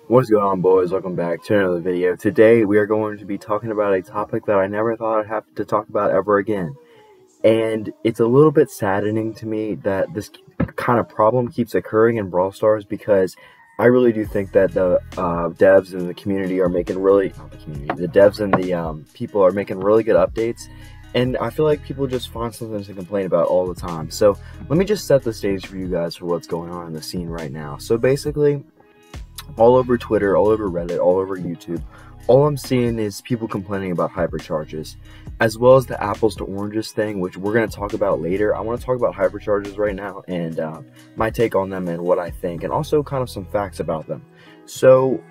What's going on, boys? Welcome back to another video. Today we are going to be talking about a topic that I never thought I'd have to talk about ever again. And it's a little bit saddening to me that this kind of problem keeps occurring in Brawl Stars, because I really do think that the devs and the community are making the devs and the people are making really good updates. And I feel like people just find something to complain about all the time. So let me just set the stage for you guys for what's going on in the scene right now. So basically, all over Twitter, all over Reddit, all over YouTube, all I'm seeing is people complaining about hypercharges, as well as the apples to oranges thing, which we're going to talk about later. I want to talk about hypercharges right now and my take on them and what I think, and also kind of some facts about them. So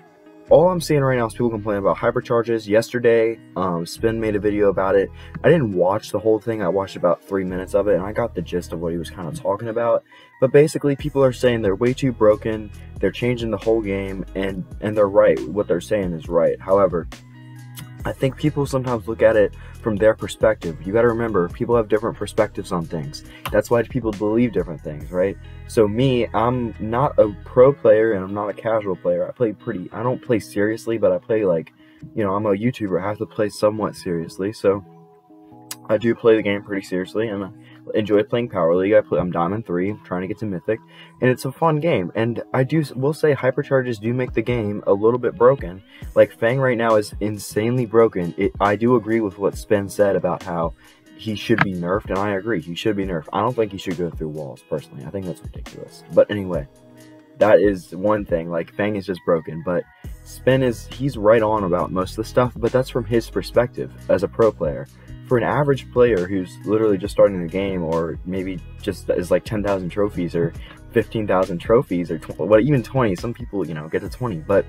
all I'm seeing right now is people complaining about hypercharges. Yesterday, Spin made a video about it. I didn't watch the whole thing. I watched about 3 minutes of it, and I got the gist of what he was kind of talking about. But basically, people are saying they're way too broken. They're changing the whole game, and they're right. What they're saying is right. However, I think people sometimes look at it from their perspective. You got to remember, people have different perspectives on things. That's why people believe different things, right? So me, I'm not a pro player and I'm not a casual player. I don't play seriously, but I play like, I'm a YouTuber. I have to play somewhat seriously. So I do play the game pretty seriously, and I enjoy playing Power League. I'm Diamond 3, trying to get to Mythic, and it's a fun game. And will say hypercharges do make the game a little bit broken. Like, Fang right now is insanely broken. I do agree with what Spin said about how he should be nerfed, and I agree, he should be nerfed. I don't think he should go through walls, personally. I think that's ridiculous. But anyway, that is one thing. Like, Fang is just broken, but Spin he's right on about most of the stuff, but that's from his perspective as a pro player. For an average player who's literally just starting the game, or maybe just is like 10,000 trophies or 15,000 trophies, or even 20, some people, get to 20, but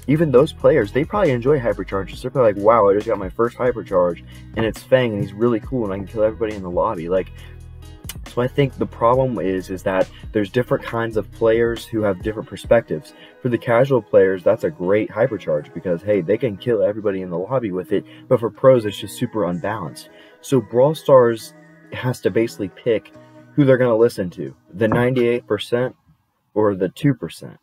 even those players, they probably enjoy hypercharges. They're probably like, wow, I just got my first hypercharge, and it's Fang, and he's really cool, and I can kill everybody in the lobby. So I think the problem is that there's different kinds of players who have different perspectives. For the casual players, that's a great hypercharge because, hey, they can kill everybody in the lobby with it, but for pros, it's just super unbalanced. So Brawl Stars has to basically pick who they're going to listen to, the 98% or the 2%.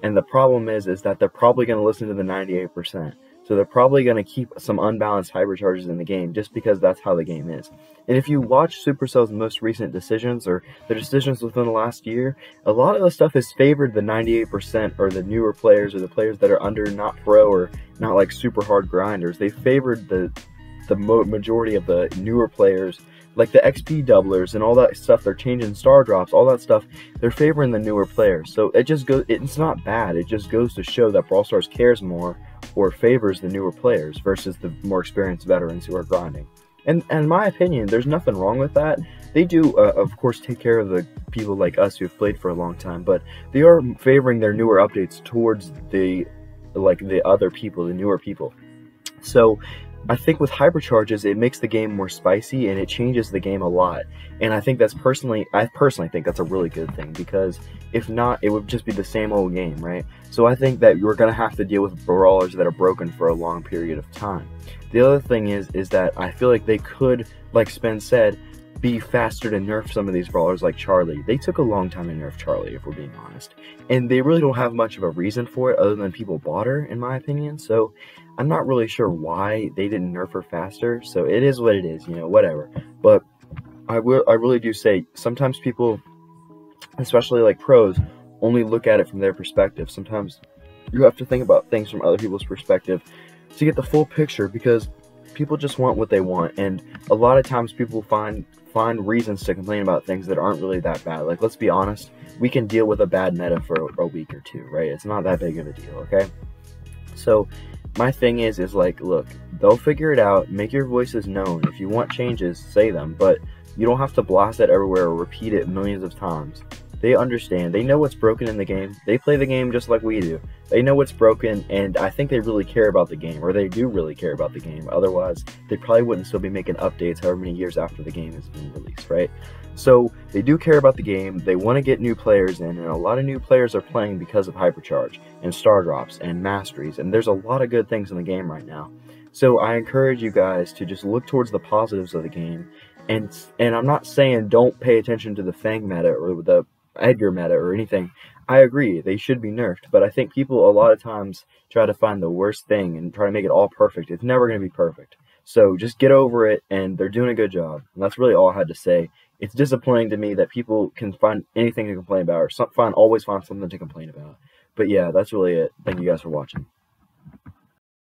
And the problem is that they're probably going to listen to the 98%. So they're probably going to keep some unbalanced hypercharges in the game just because that's how the game is. And if you watch Supercell's most recent decisions, or the decisions within the last year, a lot of the stuff has favored the 98% or the newer players, or the players that are under, not pro, or not like super hard grinders. They favored the majority of the newer players, like the XP doublers and all that stuff. They're changing star drops, all that stuff. They're favoring the newer players. So it's not bad. It just goes to show that Brawl Stars cares more, or favors the newer players versus the more experienced veterans who are grinding. And in my opinion, there's nothing wrong with that. They do, of course, take care of the people like us who've played for a long time, but they are favoring their newer updates towards the other people, the newer people. So I think with hypercharges, it makes the game more spicy, and it changes the game a lot. And I think I personally think that's a really good thing, because if not, it would just be the same old game, right? So I think that you're going to have to deal with brawlers that are broken for a long period of time. The other thing is that I feel like they could, like Spence said, be faster to nerf some of these brawlers like Charlie. They took a long time to nerf Charlie, if we're being honest. And they really don't have much of a reason for it other than people bought her, in my opinion. So I'm not really sure why they didn't nerf her faster. So it is what it is, whatever. But I really do say sometimes people, especially like pros, only look at it from their perspective. Sometimes you have to think about things from other people's perspective to get the full picture, because people just want what they want, and a lot of times people find reasons to complain about things that aren't really that bad. Like, let's be honest, we can deal with a bad meta for a week or two, right? It's not that big of a deal, okay? So my thing is like, look, they'll figure it out. Make your voices known. If you want changes, say them, but you don't have to blast it everywhere or repeat it millions of times. They understand. They know what's broken in the game. They play the game just like we do. They know what's broken, and I think they really care about the game, or they do really care about the game. Otherwise, they probably wouldn't still be making updates however many years after the game has been released, right? So they do care about the game. They want to get new players in, and a lot of new players are playing because of Hypercharge and Star Drops and Masteries, and there's a lot of good things in the game right now. So I encourage you guys to just look towards the positives of the game, and I'm not saying don't pay attention to the Fang meta or the Edgar meta or anything. I agree, they should be nerfed, but I think people a lot of times try to find the worst thing and try to make it all perfect. It's never going to be perfect. So just get over it, and they're doing a good job. And that's really all I had to say. It's disappointing to me that people can find anything to complain about, or always find something to complain about. But yeah, that's really it. Thank you guys for watching.